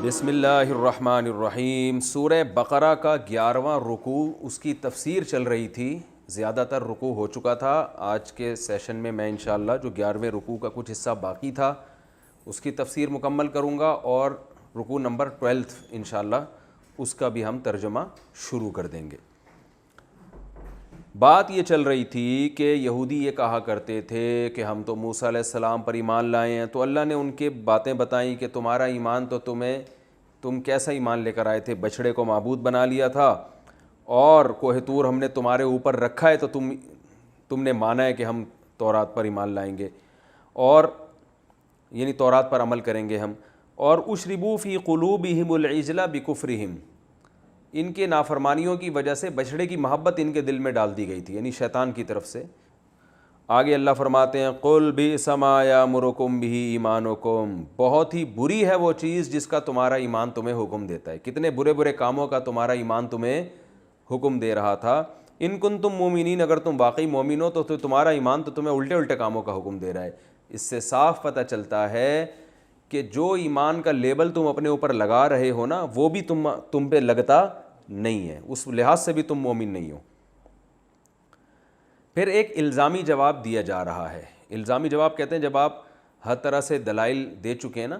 بسم اللہ الرحمن الرحیم۔ سورہ بقرہ کا 11واں رکوع، اس کی تفسیر چل رہی تھی، زیادہ تر رکوع ہو چکا تھا۔ آج کے سیشن میں میں انشاءاللہ جو 11ویں رکوع کا کچھ حصہ باقی تھا اس کی تفسیر مکمل کروں گا، اور رکوع نمبر 12 انشاءاللہ اس کا بھی ہم ترجمہ شروع کر دیں گے۔ بات یہ چل رہی تھی کہ یہودی یہ کہا کرتے تھے کہ ہم تو موسیٰ علیہ السلام پر ایمان لائے ہیں، تو اللہ نے ان کے باتیں بتائیں کہ تمہارا ایمان تو تم کیسا ایمان لے کر آئے تھے؟ بچھڑے کو معبود بنا لیا تھا، اور کوہ طور ہم نے تمہارے اوپر رکھا ہے تو تم نے مانا ہے کہ ہم تورات پر ایمان لائیں گے، اور یعنی تورات پر عمل کریں گے ہم۔ اور اشربوا فی قلوبہم العجل بکفرہم، ان کے نافرمانیوں کی وجہ سے بچھڑے کی محبت ان کے دل میں ڈال دی گئی تھی، یعنی شیطان کی طرف سے۔ آگے اللہ فرماتے ہیں قل بئس ما یأمرکم بہ ایمانکم، بہت ہی بری ہے وہ چیز جس کا تمہارا ایمان تمہیں حکم دیتا ہے۔ کتنے برے برے کاموں کا تمہارا ایمان تمہیں حکم دے رہا تھا۔ ان کنتم مومنین، اگر تم واقعی مومن ہو تو تمہارا ایمان تو تمہیں الٹے الٹے کاموں کا حکم دے رہا ہے۔ اس سے صاف پتہ چلتا ہے کہ جو ایمان کا لیبل تم اپنے اوپر لگا رہے ہو نا، وہ بھی تم پہ لگتا نہیں ہے، اس لحاظ سے بھی تم مومن نہیں ہو۔ پھر ایک الزامی جواب دیا جا رہا ہے۔ الزامی جواب کہتے ہیں جب آپ ہر طرح سے دلائل دے چکے ہیں نا،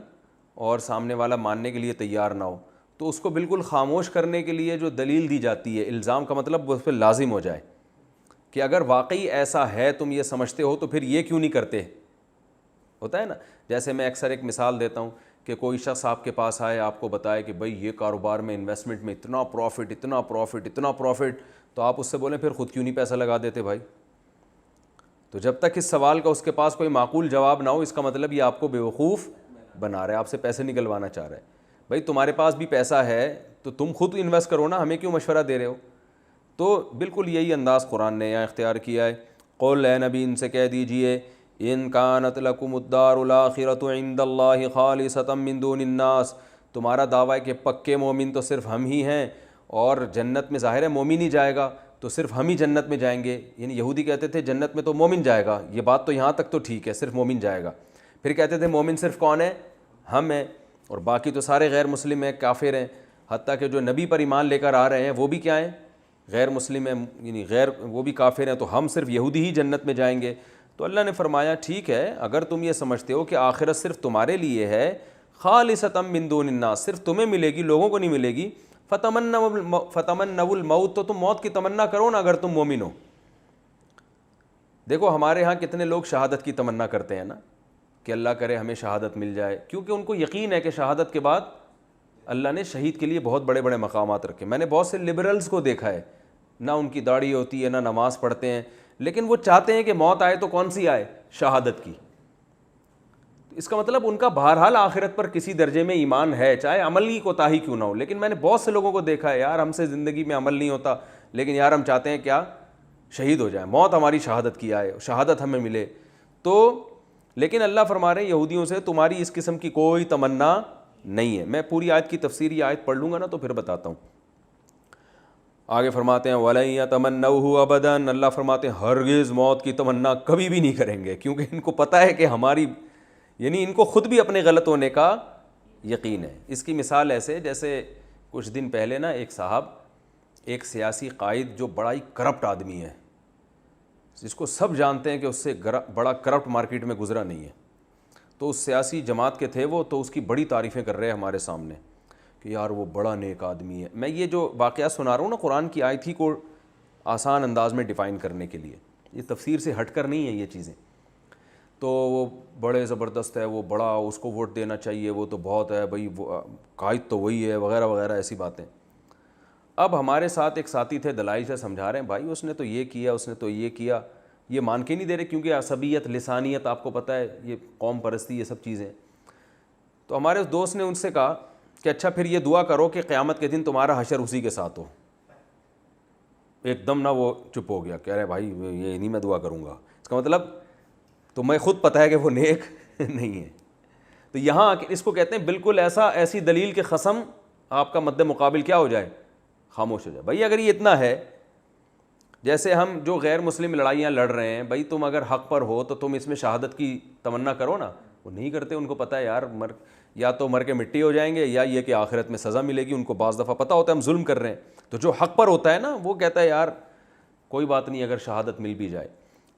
اور سامنے والا ماننے کے لیے تیار نہ ہو، تو اس کو بالکل خاموش کرنے کے لیے جو دلیل دی جاتی ہے، الزام کا مطلب وہ اس پہ لازم ہو جائے کہ اگر واقعی ایسا ہے، تم یہ سمجھتے ہو، تو پھر یہ کیوں نہیں کرتے؟ ہوتا ہے نا، جیسے میں اکثر ایک مثال دیتا ہوں کہ کوئی شخص آپ کے پاس آئے، آپ کو بتائے کہ بھئی یہ کاروبار میں انویسٹمنٹ میں اتنا پروفٹ اتنا پروفٹ اتنا پروفٹ، تو آپ اس سے بولیں پھر خود کیوں نہیں پیسہ لگا دیتے بھائی؟ تو جب تک اس سوال کا اس کے پاس کوئی معقول جواب نہ ہو، اس کا مطلب یہ آپ کو بیوقوف بنا رہا ہے، آپ سے پیسے نکلوانا چاہ رہا ہے۔ بھائی تمہارے پاس بھی پیسہ ہے تو تم خود انویسٹ کرو نا، ہمیں کیوں مشورہ دے رہے ہو؟ تو بالکل یہی انداز قرآن نے یہاں اختیار کیا ہے۔ قل، اے نبی ان سے کہہ دیجئے، ان کانت لکم الدار الاخرۃ عند اللہ خالصۃ من دون الناس، تمہارا دعویٰ ہے کہ پکے مومن تو صرف ہم ہی ہیں، اور جنت میں ظاہر ہے مومن ہی جائے گا، تو صرف ہم ہی جنت میں جائیں گے۔ یعنی یہودی کہتے تھے جنت میں تو مومن جائے گا، یہ بات تو یہاں تک تو ٹھیک ہے، صرف مومن جائے گا۔ پھر کہتے تھے مومن صرف کون ہے؟ ہم ہیں، اور باقی تو سارے غیر مسلم ہیں، کافر ہیں، حتیٰ کہ جو نبی پر ایمان لے کر آ رہے ہیں وہ بھی کیا ہیں؟ غیر مسلم ہیں، یعنی وہ بھی کافر ہیں، تو ہم صرف یہودی ہی جنت میں جائیں گے۔ تو اللہ نے فرمایا ٹھیک ہے، اگر تم یہ سمجھتے ہو کہ آخرت صرف تمہارے لیے ہے، خالصۃ من دون الناس، صرف تمہیں ملے گی، لوگوں کو نہیں ملے گی، فتمنوا الموت، تو تم موت کی تمنا کرو نا اگر تم مومن ہو۔ دیکھو ہمارے ہاں کتنے لوگ شہادت کی تمنا کرتے ہیں نا، کہ اللہ کرے ہمیں شہادت مل جائے، کیونکہ ان کو یقین ہے کہ شہادت کے بعد اللہ نے شہید کے لیے بہت بڑے بڑے مقامات رکھے۔ میں نے بہت سے لبرلز کو دیکھا ہے، نہ ان کی داڑھی ہوتی ہے، نہ نماز پڑھتے ہیں، لیکن وہ چاہتے ہیں کہ موت آئے تو کون سی آئے؟ شہادت کی۔ اس کا مطلب ان کا بہرحال آخرت پر کسی درجے میں ایمان ہے، چاہے عمل کی کوتاہی کیوں نہ ہو۔ لیکن میں نے بہت سے لوگوں کو دیکھا ہے، یار ہم سے زندگی میں عمل نہیں ہوتا، لیکن یار ہم چاہتے ہیں کیا؟ شہید ہو جائیں، موت ہماری شہادت کی آئے، شہادت ہمیں ملے۔ تو لیکن اللہ فرما رہے ہیں یہودیوں سے تمہاری اس قسم کی کوئی تمنا نہیں ہے۔ میں پوری آیت کی تفسیر یہ آیت پڑھ لوں گا نا تو پھر بتاتا ہوں۔ آگے فرماتے ہیں وَلَن يَتَمَنَّوْهُ أَبَدًا، اللہ فرماتے ہیں ہرگز موت کی تمنا کبھی بھی نہیں کریں گے، کیونکہ ان کو پتہ ہے کہ ہماری، یعنی ان کو خود بھی اپنے غلط ہونے کا یقین ہے۔ اس کی مثال ایسے جیسے کچھ دن پہلے نا ایک صاحب، ایک سیاسی قائد جو بڑا ہی کرپٹ آدمی ہے، جس کو سب جانتے ہیں کہ اس سے بڑا کرپٹ مارکیٹ میں گزرا نہیں ہے، تو اس سیاسی جماعت کے تھے وہ، تو اس کی بڑی تعریفیں کر رہے ہیں ہمارے سامنے کہ یار وہ بڑا نیک آدمی ہے۔ میں یہ جو واقعہ سنا رہا ہوں نا قرآن کی آیت ہی کو آسان انداز میں ڈیفائن کرنے کے لیے، یہ تفسیر سے ہٹ کر نہیں ہے یہ چیزیں۔ تو وہ بڑے زبردست ہے، وہ بڑا، اس کو ووٹ دینا چاہیے، وہ تو بہت ہے بھائی، قائد تو وہی ہے، وغیرہ وغیرہ ایسی باتیں۔ اب ہمارے ساتھ ایک ساتھی تھے، دلائل سے سمجھا رہے ہیں بھائی اس نے تو یہ کیا، اس نے تو یہ کیا، یہ مان کے نہیں دے رہے، کیونکہ عصبیت، لسانیت آپ کو پتہ ہے، یہ قوم پرستی، یہ سب چیزیں۔ تو ہمارے اس دوست نے ان سے کہا کہ اچھا پھر یہ دعا کرو کہ قیامت کے دن تمہارا حشر اسی کے ساتھ ہو۔ ایک دم نہ وہ چپ ہو گیا، کہہ رہے بھائی یہ نہیں میں دعا کروں گا، اس کا مطلب تمہیں خود پتہ ہے کہ وہ نیک نہیں ہے۔ تو یہاں اس کو کہتے ہیں بالکل ایسی دلیل کے قسم آپ کا مد مقابل کیا ہو جائے؟ خاموش ہو جائے۔ بھائی اگر یہ اتنا ہے، جیسے ہم جو غیر مسلم لڑائیاں لڑ رہے ہیں، بھائی تم اگر حق پر ہو تو تم اس میں شہادت کی تمنا کرو نا، وہ نہیں کرتے. ان کو پتہ ہے یار یا تو مر کے مٹی ہو جائیں گے یا یہ کہ آخرت میں سزا ملے گی. ان کو بعض دفعہ پتہ ہوتا ہے ہم ظلم کر رہے ہیں, تو جو حق پر ہوتا ہے نا وہ کہتا ہے یار کوئی بات نہیں اگر شہادت مل بھی جائے.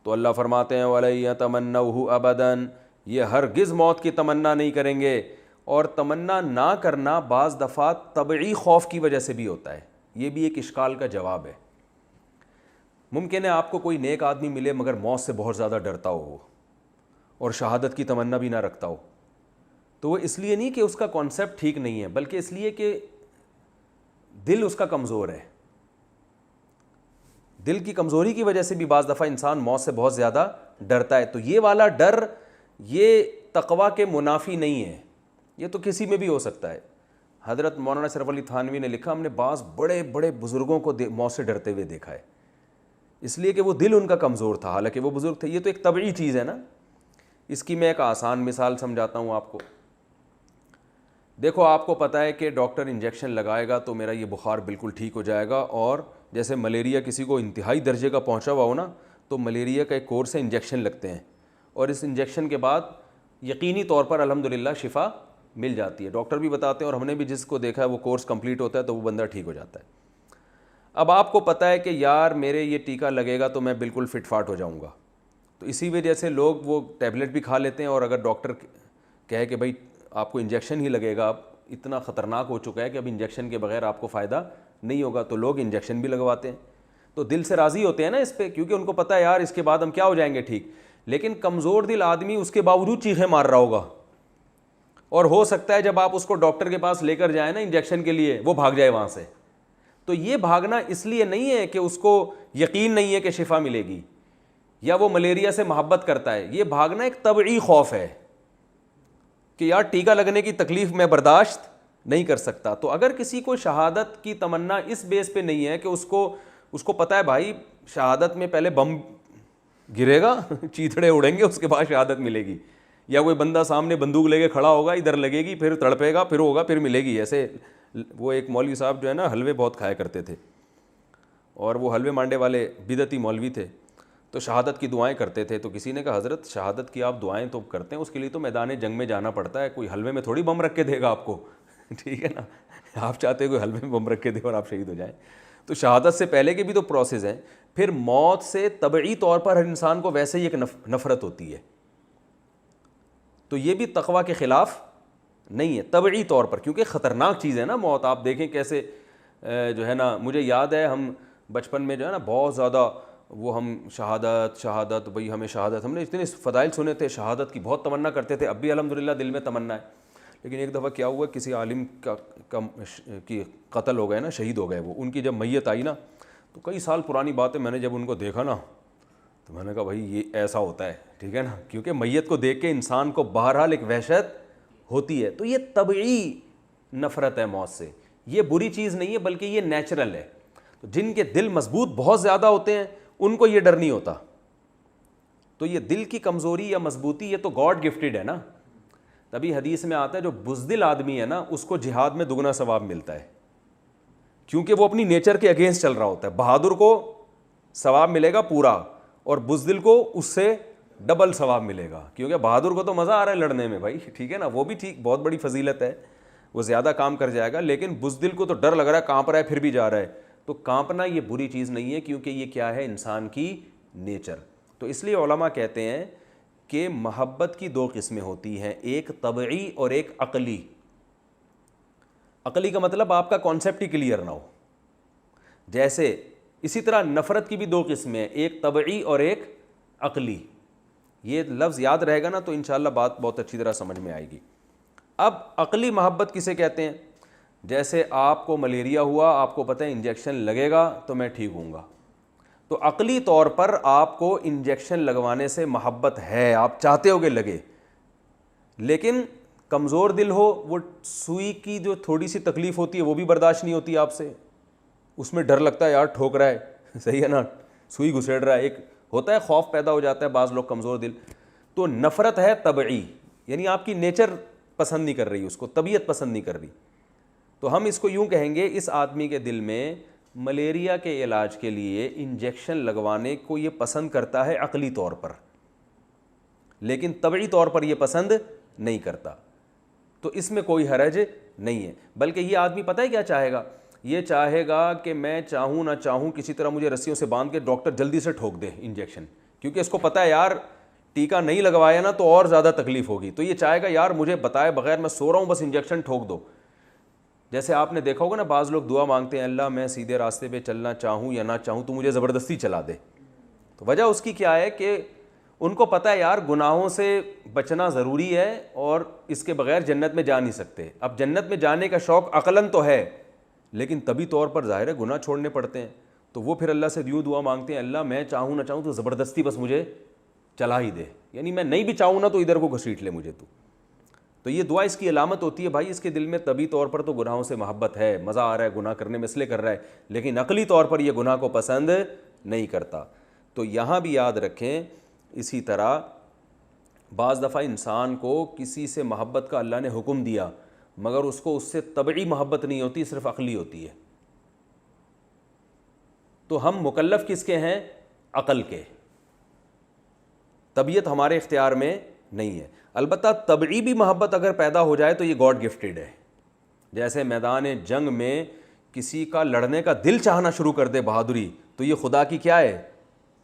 تو اللہ فرماتے ہیں وَلَن يَتَمَنَّوْهُ أَبَدًا, یہ ہرگز موت کی تمنا نہیں کریں گے. اور تمنا نہ کرنا بعض دفعہ طبعی خوف کی وجہ سے بھی ہوتا ہے. یہ بھی ایک اشکال کا جواب ہے. ممکن ہے آپ کو کوئی نیک آدمی ملے مگر موت سے بہت زیادہ ڈرتا ہو وہ, اور شہادت کی تمنا بھی نہ رکھتا ہو. تو وہ اس لیے نہیں کہ اس کا کانسیپٹ ٹھیک نہیں ہے, بلکہ اس لیے کہ دل اس کا کمزور ہے. دل کی کمزوری کی وجہ سے بھی بعض دفعہ انسان موت سے بہت زیادہ ڈرتا ہے. تو یہ والا ڈر یہ تقویٰ کے منافی نہیں ہے, یہ تو کسی میں بھی ہو سکتا ہے. حضرت مولانا اشرف علی تھانوی نے لکھا ہم نے بعض بڑے بڑے بزرگوں کو موت سے ڈرتے ہوئے دیکھا ہے, اس لیے کہ وہ دل ان کا کمزور تھا, حالانکہ وہ بزرگ تھے. یہ تو ایک طبعی چیز ہے نا. اس کی میں ایک آسان مثال سمجھاتا ہوں آپ کو. دیکھو آپ کو پتہ ہے کہ ڈاکٹر انجیکشن لگائے گا تو میرا یہ بخار بالکل ٹھیک ہو جائے گا, اور جیسے ملیریا کسی کو انتہائی درجے کا پہنچا ہوا ہو نا, تو ملیریا کا ایک کورس سے انجیکشن لگتے ہیں, اور اس انجیکشن کے بعد یقینی طور پر الحمدللہ شفا مل جاتی ہے. ڈاکٹر بھی بتاتے ہیں اور ہم نے بھی جس کو دیکھا ہے وہ کورس کمپلیٹ ہوتا ہے تو وہ بندہ ٹھیک ہو جاتا ہے. اب آپ کو پتہ ہے کہ یار میرے یہ ٹیکہ لگے گا تو میں بالکل فٹ فاٹ ہو جاؤں گا, تو اسی وجہ سے لوگ وہ ٹیبلٹ بھی کھا لیتے ہیں, اور اگر ڈاکٹر کہے کہ بھائی آپ کو انجیکشن ہی لگے گا, اب اتنا خطرناک ہو چکا ہے کہ اب انجیکشن کے بغیر آپ کو فائدہ نہیں ہوگا, تو لوگ انجیکشن بھی لگواتے ہیں. تو دل سے راضی ہوتے ہیں نا اس پہ, کیونکہ ان کو پتہ ہے یار اس کے بعد ہم کیا ہو جائیں گے ٹھیک. لیکن کمزور دل آدمی اس کے باوجود چیخیں مار رہا ہوگا, اور ہو سکتا ہے جب آپ اس کو ڈاکٹر کے پاس لے کر جائیں نا انجیکشن کے لیے وہ بھاگ جائے وہاں سے. تو یہ بھاگنا اس لیے نہیں ہے کہ اس کو یقین نہیں ہے کہ شفا ملے گی یا وہ ملیریا سے محبت کرتا ہے, یہ بھاگنا ایک طبعی خوف ہے کہ یار ٹیکہ لگنے کی تکلیف میں برداشت نہیں کر سکتا. تو اگر کسی کو شہادت کی تمنا اس بیس پہ نہیں ہے کہ اس کو پتہ ہے بھائی شہادت میں پہلے بم گرے گا, چیتڑے اڑیں گے, اس کے بعد شہادت ملے گی, یا کوئی بندہ سامنے بندوق لے کے کھڑا ہوگا, ادھر لگے گی پھر تڑپے گا پھر ہوگا پھر ملے گی. ایسے وہ ایک مولوی صاحب جو ہے نا حلوے بہت کھایا کرتے تھے, اور وہ حلوے مانڈے والے بدعتی مولوی تھے, تو شہادت کی دعائیں کرتے تھے. تو کسی نے کہا حضرت شہادت کی آپ دعائیں تو کرتے ہیں, اس کے لیے تو میدان جنگ میں جانا پڑتا ہے, کوئی حلوے میں تھوڑی بم رکھ کے دے گا آپ کو, ٹھیک ہے نا, آپ چاہتے ہیں کوئی حلوے میں بم رکھ کے دے اور آپ شہید ہو جائیں. تو شہادت سے پہلے کے بھی تو پروسیس ہیں. پھر موت سے طبعی طور پر ہر انسان کو ویسے ہی ایک نفرت ہوتی ہے, تو یہ بھی تقویٰ کے خلاف نہیں ہے طبعی طور پر, کیونکہ خطرناک چیز ہے نا موت. آپ دیکھیں کیسے جو ہے نا, مجھے یاد ہے ہم بچپن میں جو ہے نا بہت زیادہ وہ ہم شہادت بھئی ہمیں شہادت, ہم نے اتنے فضائل سنے تھے, شہادت کی بہت تمنا کرتے تھے, اب بھی الحمدللہ دل میں تمنا ہے. لیکن ایک دفعہ کیا ہوا, کسی عالم کی قتل ہو گئے نا, شہید ہو گئے وہ, ان کی جب میت آئی نا, تو کئی سال پرانی بات ہے, میں نے جب ان کو دیکھا نا تو میں نے کہا بھائی یہ ایسا ہوتا ہے, ٹھیک ہے نا, کیونکہ میت کو دیکھ کے انسان کو بہرحال ایک وحشت ہوتی ہے. تو یہ طبعی نفرت ہے موت سے, یہ بری چیز نہیں ہے بلکہ یہ نیچرل ہے. تو جن کے دل مضبوط بہت زیادہ ہوتے ہیں ان کو یہ ڈر نہیں ہوتا. تو یہ دل کی کمزوری یا مضبوطی یہ تو گاڈ گفٹڈ ہے نا. تبھی حدیث میں آتا ہے جو بزدل آدمی ہے نا اس کو جہاد میں دگنا ثواب ملتا ہے, کیونکہ وہ اپنی نیچر کے اگینسٹ چل رہا ہوتا ہے. بہادر کو ثواب ملے گا پورا, اور بزدل کو اس سے ڈبل ثواب ملے گا, کیونکہ بہادر کو تو مزہ آ رہا ہے لڑنے میں بھائی, ٹھیک ہے نا, وہ بھی ٹھیک بہت بڑی فضیلت ہے, وہ زیادہ کام کر جائے گا. لیکن بزدل کو تو ڈر لگ رہا ہے, کانپ رہا ہے پھر بھی جا رہا ہے. تو کانپنا یہ بری چیز نہیں ہے, کیونکہ یہ کیا ہے انسان کی نیچر. تو اس لیے علماء کہتے ہیں کہ محبت کی دو قسمیں ہوتی ہیں, ایک طبعی اور ایک عقلی. عقلی کا مطلب آپ کا کانسیپٹ ہی کلیئر نہ ہو. جیسے اسی طرح نفرت کی بھی دو قسمیں ہیں, ایک طبعی اور ایک عقلی. یہ لفظ یاد رہے گا نا تو انشاءاللہ بات بہت اچھی طرح سمجھ میں آئے گی. اب عقلی محبت کسے کہتے ہیں؟ جیسے آپ کو ملیریا ہوا, آپ کو پتہ ہے انجیکشن لگے گا تو میں ٹھیک ہوں گا, تو عقلی طور پر آپ کو انجیکشن لگوانے سے محبت ہے, آپ چاہتے ہو کہ لگے. لیکن کمزور دل ہو, وہ سوئی کی جو تھوڑی سی تکلیف ہوتی ہے وہ بھی برداشت نہیں ہوتی آپ سے, اس میں ڈر لگتا ہے یار ٹھوک رہا ہے, صحیح ہے نا, سوئی گھسیڑ رہا ہے, ایک ہوتا ہے خوف پیدا ہو جاتا ہے بعض لوگ کمزور دل. تو نفرت ہے طبعی, یعنی آپ کی نیچر پسند نہیں کر رہی, اس کو طبیعت پسند نہیں کر رہی. تو ہم اس کو یوں کہیں گے, اس آدمی کے دل میں ملیریا کے علاج کے لیے انجیکشن لگوانے کو یہ پسند کرتا ہے عقلی طور پر, لیکن طبعی طور پر یہ پسند نہیں کرتا. تو اس میں کوئی حرج نہیں ہے. بلکہ یہ آدمی پتہ ہے کیا چاہے گا, یہ چاہے گا کہ میں چاہوں نہ چاہوں کسی طرح مجھے رسیوں سے باندھ کے ڈاکٹر جلدی سے ٹھوک دے انجیکشن, کیونکہ اس کو پتہ ہے یار ٹیکا نہیں لگوایا نا تو اور زیادہ تکلیف ہوگی. تو یہ چاہے گا یار مجھے بتائے بغیر میں سو رہا ہوں بس انجیکشن ٹھوک دو. جیسے آپ نے دیکھا ہوگا نا بعض لوگ دعا مانگتے ہیں اللہ میں سیدھے راستے پہ چلنا چاہوں یا نہ چاہوں تو مجھے زبردستی چلا دے. تو وجہ اس کی کیا ہے کہ ان کو پتہ ہے یار گناہوں سے بچنا ضروری ہے اور اس کے بغیر جنت میں جا نہیں سکتے. اب جنت میں جانے کا شوق عقلاً تو ہے لیکن طبی طور پر ظاہر ہے گناہ چھوڑنے پڑتے ہیں. تو وہ پھر اللہ سے یوں دعا مانگتے ہیں اللہ میں چاہوں نہ چاہوں تو زبردستی بس مجھے چلا ہی دے, یعنی میں نہیں بھی چاہوں نا تو ادھر کو گھسیٹ لے مجھے تو یہ دعا اس کی علامت ہوتی ہے بھائی اس کے دل میں طبی طور پر تو گناہوں سے محبت ہے, مزہ آ رہا ہے گناہ کرنے میں اس لیے کر رہا ہے, لیکن عقلی طور پر یہ گناہ کو پسند نہیں کرتا. تو یہاں بھی یاد رکھیں اسی طرح بعض دفعہ انسان کو کسی سے محبت کا اللہ نے حکم دیا مگر اس کو اس سے طبعی محبت نہیں ہوتی, صرف عقلی ہوتی ہے. تو ہم مکلف کس کے ہیں؟ عقل کے. طبیعت ہمارے اختیار میں نہیں ہے. البتہ طبعی بھی محبت اگر پیدا ہو جائے تو یہ گاڈ گفٹڈ ہے. جیسے میدان جنگ میں کسی کا لڑنے کا دل چاہنا شروع کر دے بہادری, تو یہ خدا کی کیا ہے؟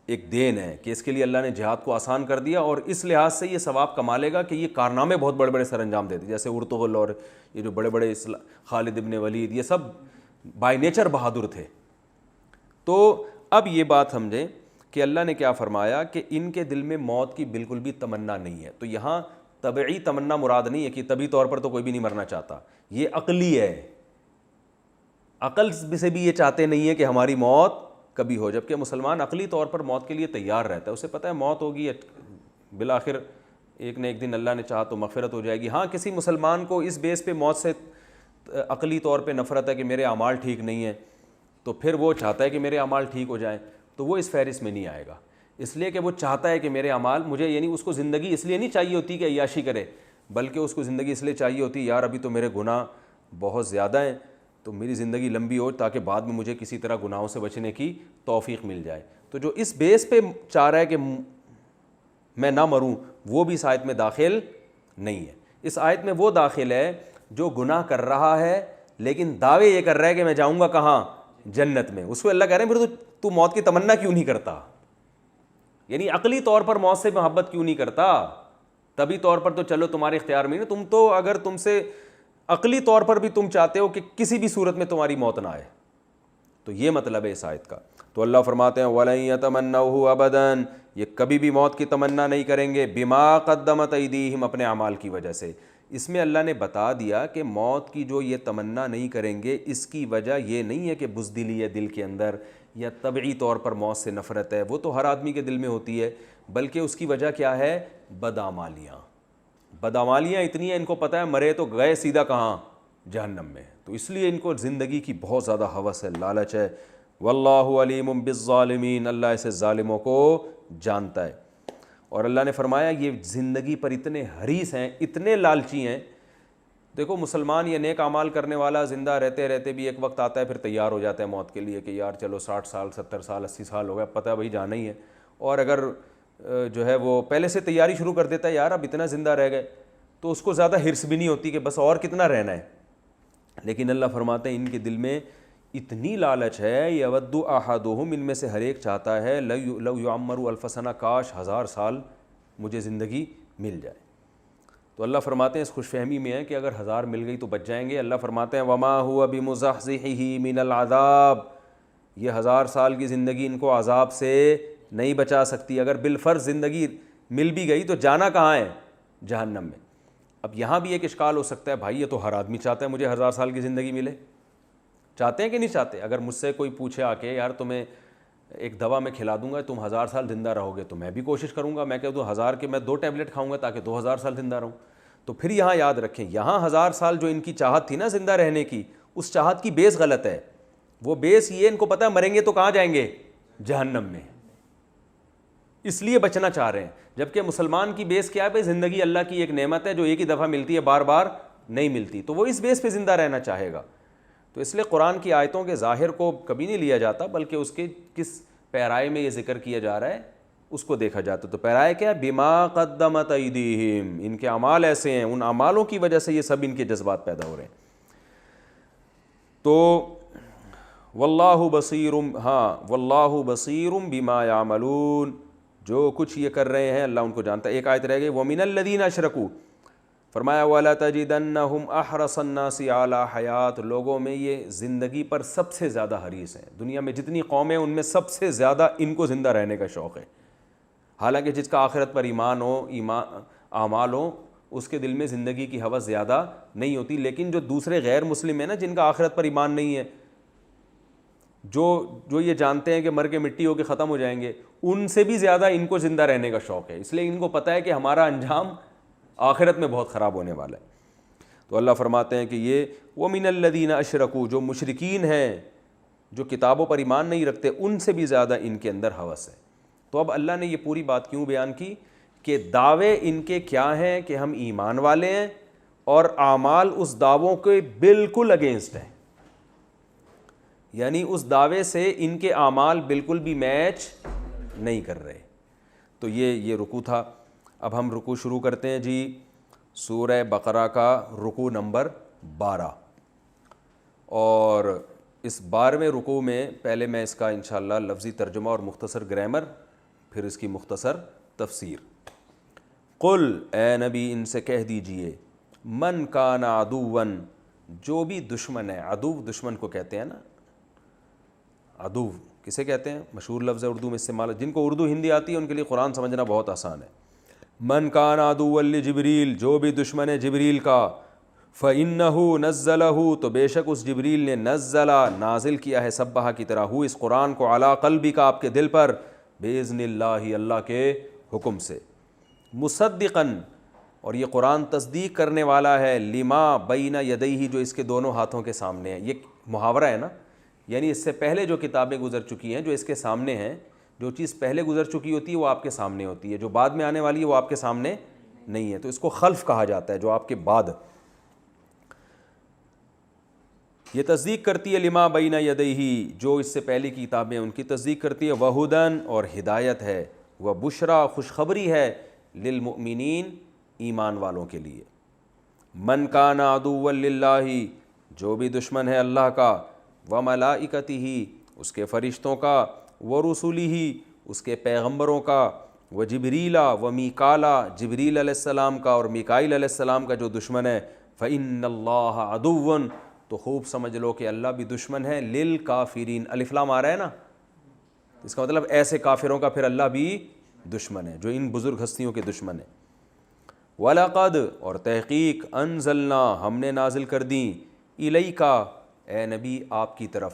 ایک دین ہے کہ اس کے لیے اللہ نے جہاد کو آسان کر دیا اور اس لحاظ سے یہ ثواب کما لے گا کہ یہ کارنامے بہت بڑے بڑے سر انجام دیتے. جیسے ارطغرل اور یہ جو بڑے بڑے خالد ابن ولید یہ سب بائی نیچر بہادر تھے. تو اب یہ بات سمجھیں کہ اللہ نے کیا فرمایا کہ ان کے دل میں موت کی بالکل بھی تمنا نہیں ہے. تو یہاں طبعی تمنا مراد نہیں ہے کہ طبی طور پر تو کوئی بھی نہیں مرنا چاہتا, یہ عقلی ہے. عقل سے بھی یہ چاہتے نہیں ہے کہ ہماری موت کبھی ہو, جبکہ مسلمان عقلی طور پر موت کے لیے تیار رہتا ہے. اسے پتہ ہے موت ہوگی بالآخر ایک نہ ایک دن اللہ نے چاہا تو مغفرت ہو جائے گی. ہاں کسی مسلمان کو اس بیس پہ موت سے عقلی طور پہ نفرت ہے کہ میرے اعمال ٹھیک نہیں ہیں تو پھر وہ چاہتا ہے کہ میرے اعمال ٹھیک ہو جائیں, تو وہ اس فہرست میں نہیں آئے گا. اس لیے کہ وہ چاہتا ہے کہ میرے اعمال مجھے, یعنی اس کو زندگی اس لیے نہیں چاہیے ہوتی کہ عیاشی کرے, بلکہ اس کو زندگی اس لیے چاہیے ہوتی یار ابھی تو میرے گناہ بہت زیادہ ہیں تو میری زندگی لمبی ہو تاکہ بعد میں مجھے کسی طرح گناہوں سے بچنے کی توفیق مل جائے. تو جو اس بیس پہ چاہ رہا ہے کہ میں نہ مروں وہ بھی اس آیت میں داخل نہیں ہے. اس آیت میں وہ داخل ہے جو گناہ کر رہا ہے لیکن دعوے یہ کر رہا ہے کہ میں جاؤں گا کہاں؟ جنت میں. اس کو اللہ کہہ رہے ہیں پھر تو موت کی تمنا کیوں نہیں کرتا, یعنی عقلی طور پر موت سے محبت کیوں نہیں کرتا؟ طبی طور پر تو چلو تمہارے اختیار میں نہیں, تم تو اگر تم سے عقلی طور پر بھی تم چاہتے ہو کہ کسی بھی صورت میں تمہاری موت نہ آئے. تو یہ مطلب ہے اس آیت کا. تو اللہ فرماتے ہیں وَلَن يَتَمَنَّوْهُ أَبَدًا, یہ کبھی بھی موت کی تمنا نہیں کریں گے, بِمَا قَدَّمَتْ أَيْدِيهِمْ, اپنے اعمال کی وجہ سے. اس میں اللہ نے بتا دیا کہ موت کی جو یہ تمنا نہیں کریں گے اس کی وجہ یہ نہیں ہے کہ بزدلی ہے دل کے اندر یا طبعی طور پر موت سے نفرت ہے, وہ تو ہر آدمی کے دل میں ہوتی ہے, بلکہ اس کی وجہ کیا ہے؟ بدعمالیاں. بدعمالیاں اتنی ہیں ان کو پتہ ہے مرے تو گئے سیدھا کہاں؟ جہنم میں. تو اس لیے ان کو زندگی کی بہت زیادہ ہوس ہے, لالچ ہے. واللہ علیم بالظالمین, اللہ ایسے ظالموں کو جانتا ہے. اور اللہ نے فرمایا یہ زندگی پر اتنے حریص ہیں, اتنے لالچی ہیں. دیکھو مسلمان یہ نیک اعمال کرنے والا زندہ رہتے رہتے بھی ایک وقت آتا ہے پھر تیار ہو جاتا ہے موت کے لیے کہ یار چلو 60 سال 70 سال 80 سال ہو گیا, پتہ ہے بھائی جانا ہی ہے. اور اگر جو ہے وہ پہلے سے تیاری شروع کر دیتا ہے یار اب اتنا زندہ رہ گئے تو اس کو زیادہ حرص بھی نہیں ہوتی کہ بس اور کتنا رہنا ہے. لیکن اللہ فرماتے ہیں ان کے دل میں اتنی لالچ ہے, یود احدہم, ان میں سے ہر ایک چاہتا ہے لو یعمر الف سنہ, کاش 1000 سال مجھے زندگی مل جائے. تو اللہ فرماتے ہیں اس خوش فہمی میں ہے کہ اگر 1000 مل گئی تو بچ جائیں گے. اللہ فرماتے ہیں وما هو بمزحزحہ من العذاب, یہ 1000 سال کی زندگی ان کو عذاب سے نہیں بچا سکتی. اگر بالفرض زندگی مل بھی گئی تو جانا کہاں ہے؟ جہنم میں. اب یہاں بھی ایک اشکال ہو سکتا ہے, بھائی یہ تو ہر آدمی چاہتا ہے مجھے 1000 سال کی زندگی ملے. چاہتے ہیں کہ نہیں چاہتے؟ اگر مجھ سے کوئی پوچھے آ کے یار تمہیں ایک دوا میں کھلا دوں گا تم 1000 سال زندہ رہو گے, تو میں بھی کوشش کروں گا. میں کہہ دوں 1000 کے میں 2 ٹیبلٹ کھاؤں گا تاکہ 2000 سال زندہ رہوں. تو پھر یہاں یاد رکھیں یہاں 1000 سال جو ان کی چاہت تھی نا زندہ رہنے کی, اس چاہت کی بیس غلط ہے. وہ بیس یہ ان کو پتہ ہے مریں گے تو کہاں جائیں گے؟ جہنم میں, اس لیے بچنا چاہ رہے ہیں. جبکہ مسلمان کی بیس کیا ہے؟ بھائی زندگی اللہ کی ایک نعمت ہے جو ایک ہی دفعہ ملتی ہے, بار بار نہیں ملتی, تو وہ اس بیس پہ زندہ رہنا چاہے گا. تو اس لیے قرآن کی آیتوں کے ظاہر کو کبھی نہیں لیا جاتا, بلکہ اس کے کس پیرائے میں یہ ذکر کیا جا رہا ہے اس کو دیکھا جاتا ہے. تو پیرائے کیا بما قدمت ایدیہم, ان کے اعمال ایسے ہیں, ان اعمالوں کی وجہ سے یہ سب ان کے جذبات پیدا ہو رہے ہیں. تو واللہ بصیر, ہاں واللہ بصیر بما یعملون, جو کچھ یہ کر رہے ہیں اللہ ان کو جانتا ہے. ایک آیت رہ گئی ومن الذین اشرکوا, فرمایا وَلَتَجِدَنَّهُمْ أَحْرَصَ النَّاسِ عَلَىٰ حَيَاتٍ, لوگوں میں یہ زندگی پر سب سے زیادہ حریص ہیں. دنیا میں جتنی قومیں ان میں سب سے زیادہ ان کو زندہ رہنے کا شوق ہے. حالانکہ جس کا آخرت پر ایمان ہو, اعمال ہو, اس کے دل میں زندگی کی ہوس زیادہ نہیں ہوتی. لیکن جو دوسرے غیر مسلم ہیں نا, جن کا آخرت پر ایمان نہیں ہے, جو یہ جانتے ہیں کہ مر کے مٹی ہو کے ختم ہو جائیں گے, ان سے بھی زیادہ ان کو زندہ رہنے کا شوق ہے. اس لیے ان کو پتہ ہے کہ ہمارا انجام آخرت میں بہت خراب ہونے والا ہے. تو اللہ فرماتے ہیں کہ یہ وَمِنَ الَّذِينَ أَشْرَكُوا, جو مشرکین ہیں, جو کتابوں پر ایمان نہیں رکھتے, ان سے بھی زیادہ ان کے اندر ہوس ہے. تو اب اللہ نے یہ پوری بات کیوں بیان کی کہ دعوے ان کے کیا ہیں کہ ہم ایمان والے ہیں, اور اعمال اس دعووں کے بالکل اگینسٹ ہیں. یعنی اس دعوے سے ان کے اعمال بالکل بھی میچ نہیں کر رہے. تو یہ رکوع تھا. اب ہم رکوع شروع کرتے ہیں جی. سورہ بقرہ کا رکوع نمبر 12, اور اس 12ویں رکوع میں پہلے میں اس کا انشاءاللہ لفظی ترجمہ اور مختصر گرامر, پھر اس کی مختصر تفسیر. قل, اے نبی ان سے کہہ دیجئے, من کان عدوا, جو بھی دشمن ہے. عدو دشمن کو کہتے ہیں نا, عدو کسے کہتے ہیں, مشہور لفظ ہے اردو میں استعمال. جن کو اردو ہندی آتی ہے ان کے لیے قرآن سمجھنا بہت آسان ہے. من کان عدوا لجبریل, جو بھی دشمن ہے جبریل کا, فإنہ نزلہ, تو بے شک اس جبریل نے نزلہ نازل کیا ہے, سبحہ کی طرح, ہو اس قرآن کو, علی قلبک آپ کے دل پر, بإذن اللہ اللہ کے حکم سے, مصدقاً, اور یہ قرآن تصدیق کرنے والا ہے, لما بین یدیہ, جو اس کے دونوں ہاتھوں کے سامنے ہے. یہ محاورہ ہے نا, یعنی اس سے پہلے جو کتابیں گزر چکی ہیں جو اس کے سامنے ہیں, جو چیز پہلے گزر چکی ہوتی ہے وہ آپ کے سامنے ہوتی ہے, جو بعد میں آنے والی ہے وہ آپ کے سامنے نہیں ہے. تو اس کو خلف کہا جاتا ہے, جو آپ کے بعد. یہ تصدیق کرتی ہے لما بین یدیہ, جو اس سے پہلی کی کتابیں ان کی تصدیق کرتی ہے, وہدن, اور ہدایت ہے, وبشریٰ, خوشخبری ہے, للمؤمنین, ایمان والوں کے لیے. من کان عدوا للہ, جو بھی دشمن ہے اللہ کا, وملائکتہ, اس کے فرشتوں کا, ورسلہ, اس کے پیغمبروں کا, وجبریل ومیکالا, جبریل علیہ السلام کا اور میکائیل علیہ السلام کا جو دشمن ہے, فإن اللہ عدو, تو خوب سمجھ لو کہ اللہ بھی دشمن ہے, للکافرین, الف لام آ رہا ہے نا, اس کا مطلب ایسے کافروں کا پھر اللہ بھی دشمن ہے جو ان بزرگ ہستیوں کے دشمن ہیں. وَلَقَدْ, اور تحقیق, انزلنا, ہم نے نازل کر دیں, الیکا, اے نبی آپ کی طرف,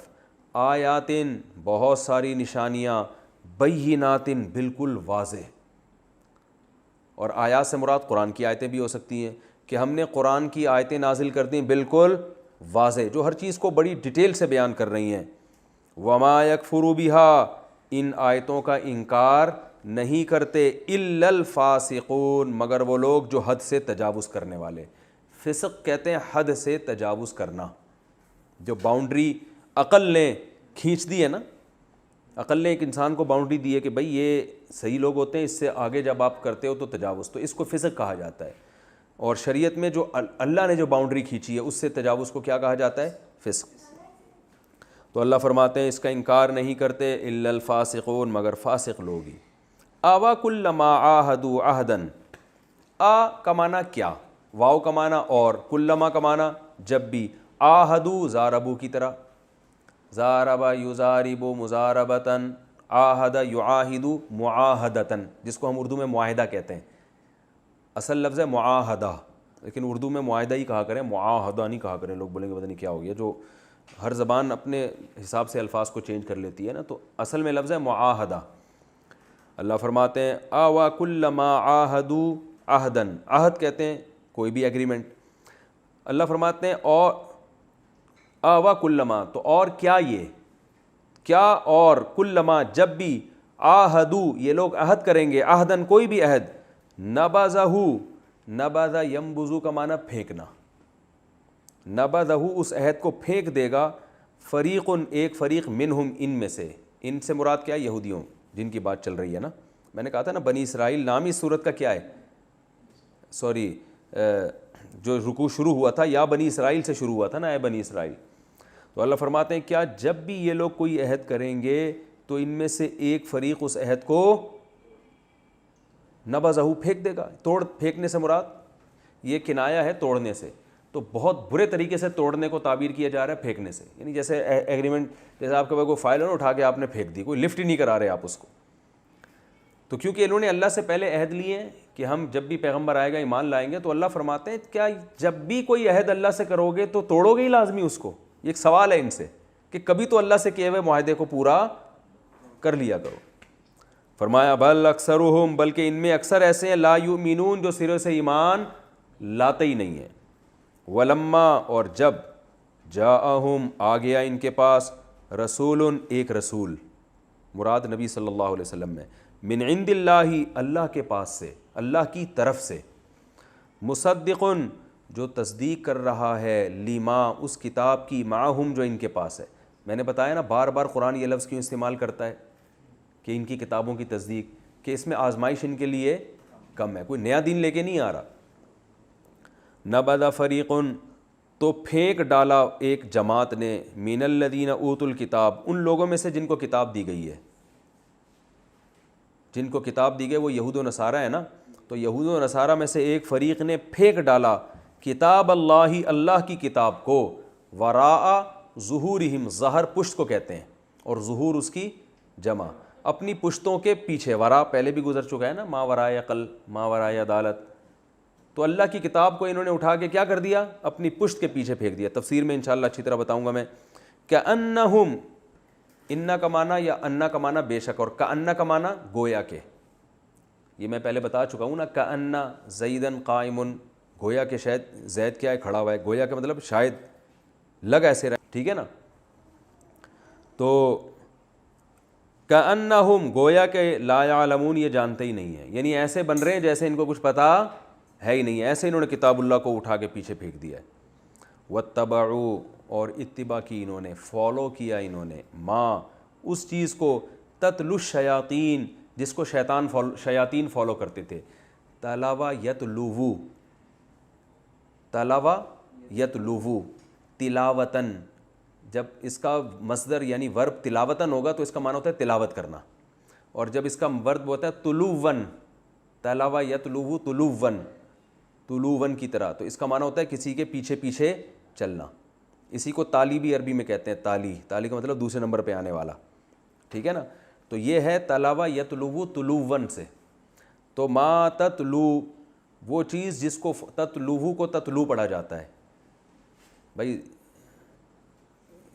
آیاتن, بہت ساری نشانیاں, بیناتن, بالکل واضح. اور آیات سے مراد قرآن کی آیتیں بھی ہو سکتی ہیں, کہ ہم نے قرآن کی آیتیں نازل کر دیں بالکل واضح, جو ہر چیز کو بڑی ڈیٹیل سے بیان کر رہی ہیں. وما یکفر بہا, ان آیتوں کا انکار نہیں کرتے, الا الفاسقون, مگر وہ لوگ جو حد سے تجاوز کرنے والے. فسق کہتے ہیں حد سے تجاوز کرنا, جو باؤنڈری عقل نے کھینچ دی ہے نا, عقل نے ایک انسان کو باؤنڈری دی ہے کہ بھئی یہ صحیح لوگ ہوتے ہیں, اس سے آگے جب آپ کرتے ہو تو تجاوز, تو اس کو فسق کہا جاتا ہے. اور شریعت میں جو اللہ نے جو باؤنڈری کھینچی ہے اس سے تجاوز کو کیا کہا جاتا ہے, فسق. تو اللہ فرماتے ہیں اس کا انکار نہیں کرتے الا الفاسقون, مگر فاسق لوگ ہی. آوا کلما عاہدوا عہدن, آ کا معنی کیا, واو کا معنی اور, کلما کا معنی جب بھی, عاہدوا زاربو کی طرح, زاربا یزارب مزاربتن, عاہد یعاہد معاہدتن, جس کو ہم اردو میں معاہدہ کہتے ہیں. اصل لفظ ہے معاہدہ, لیکن اردو میں معاہدہ ہی کہا کریں, معاہدہ نہیں کہا کریں. لوگ بولیں گے پتہ نہیں کیا ہو گیا, جو ہر زبان اپنے حساب سے الفاظ کو چینج کر لیتی ہے نا, تو اصل میں لفظ ہے معاہدہ. اللہ فرماتے ہیں آوا کلما عاہدوا عہدن, عہد کہتے ہیں کوئی بھی ایگریمنٹ. اللہ فرماتے ہیں اور آوا کلما, تو اور کیا, یہ کیا, اور کلما جب بھی, عاہدوا یہ لوگ عہد کریں گے, عہدن کوئی بھی عہد, نبذہ, نبذ ینبذ کا معنی پھینکنا, نبذہ اس عہد کو پھینک دے گا, فریق ایک فریق, منہم ان میں سے, ان سے مراد کیا, یہودیوں جن کی بات چل رہی ہے نا, میں نے کہا تھا نا بنی اسرائیل نام ہی صورت کا کیا ہے، سوری جو رکوع شروع ہوا تھا یا بنی اسرائیل سے شروع ہوا تھا نا، اے بنی اسرائیل. تو اللہ فرماتے ہیں کیا جب بھی یہ لوگ کوئی عہد کریں گے تو ان میں سے ایک فریق اس عہد کو نبذہ پھینک دے گا. پھینکنے سے مراد یہ کنایا ہے توڑنے سے، تو بہت برے طریقے سے توڑنے کو تعبیر کیا جا رہا ہے پھینکنے سے. یعنی جیسے ایگریمنٹ، جیسے آپ کے پاس کوئی فائل ہے نا، اٹھا کے آپ نے پھینک دی، کوئی لفٹ ہی نہیں کرا رہے آپ اس کو. تو کیونکہ انہوں نے اللہ سے پہلے عہد لیے ہیں کہ ہم جب بھی پیغمبر آئے گا ایمان لائیں گے، تو اللہ فرماتے ہیں کیا جب بھی کوئی عہد اللہ سے کرو گے تو توڑو گے ہی لازمی اس کو. یہ ایک سوال ہے ان سے کہ کبھی تو اللہ سے کیے ہوئے معاہدے کو پورا کر لیا کرو. فرمایا بل اکثرہم، بلکہ ان میں اکثر ایسے ہیں لا یؤمنون جو سرے سے ایمان لاتے ہی نہیں ہیں. ولما، اور جب جاءہم آ گیا ان کے پاس رسول، ایک رسول، مراد نبی صلی اللہ علیہ وسلم میں، من عند اللہ، اللہ کے پاس سے، اللہ کی طرف سے، مصدق، جو تصدیق کر رہا ہے، لما، اس کتاب کی، معہم، جو ان کے پاس ہے. میں نے بتایا نا بار بار قرآن یہ لفظ کیوں استعمال کرتا ہے کہ ان کی کتابوں کی تصدیق، کہ اس میں آزمائش ان کے لیے کم ہے، کوئی نیا دین لے کے نہیں آ رہا. نبذ فریق، تو پھینک ڈالا ایک جماعت نے، من الذین اوتوا الکتاب، ان لوگوں میں سے جن کو کتاب دی گئی ہے. جن کو کتاب دی گئی وہ یہود و نصارہ ہے نا، تو یہود و نصارہ میں سے ایک فریق نے پھینک ڈالا کتاب اللہ، اللہ کی کتاب کو، وراء ظہورہم، ظہر پشت کو کہتے ہیں، اور ظہور اس کی جمع، اپنی پشتوں کے پیچھے. ورا پہلے بھی گزر چکا ہے نا، ما وراء عقل، ما وراء عدالت. تو اللہ کی کتاب کو انہوں نے اٹھا کے کیا کر دیا، اپنی پشت کے پیچھے پھینک دیا. تفسیر میں انشاءاللہ اچھی طرح بتاؤں گا میں. کأنہم، انا کا معنی یا انا کا معنی بے شک، اور کأن کا معنی گویا کے. یہ میں پہلے بتا چکا ہوں نا، کأن زیدن قائم، گویا کہ شاید زید کیا ہے، کھڑا ہوا ہے. گویا کا مطلب شاید لگ ایسے رہے، ٹھیک ہے نا. تو کأنہم، گویا کہ لا یعلمون، یہ جانتے ہی نہیں ہیں، یعنی ایسے بن رہے ہیں جیسے ان کو کچھ پتہ ہے ہی نہیں. ایسے انہوں نے کتاب اللہ کو اٹھا کے پیچھے پھینک دیا ہے. واتبعوا، اور اتباع کی انہوں نے، فالو کیا انہوں نے، ما، اس چیز کو، تتلو الشیاطین، جس کو شیاطین فالو کرتے تھے. تلاوہ یتلوو، تلاوہ یتلوو، تلاوتاً. جب اس کا مصدر یعنی ورب تلاوتاً ہوگا تو اس کا معنی ہوتا ہے تلاوت کرنا، اور جب اس کا ورب ہوتا ہے طلوون، تلاوہ یتلوو طلوون، طلوون کی طرح، تو اس کا معنی ہوتا ہے کسی کے پیچھے پیچھے چلنا. اسی کو تالی بھی عربی میں کہتے ہیں، تالی، تالی کا مطلب دوسرے نمبر پہ آنے والا، ٹھیک ہے نا. تو یہ ہے تلاوہ یتلوو طلوون سے. تو ما تتلو، وہ چیز جس کو تتلوو کو تتلو پڑھا جاتا ہے. بھائی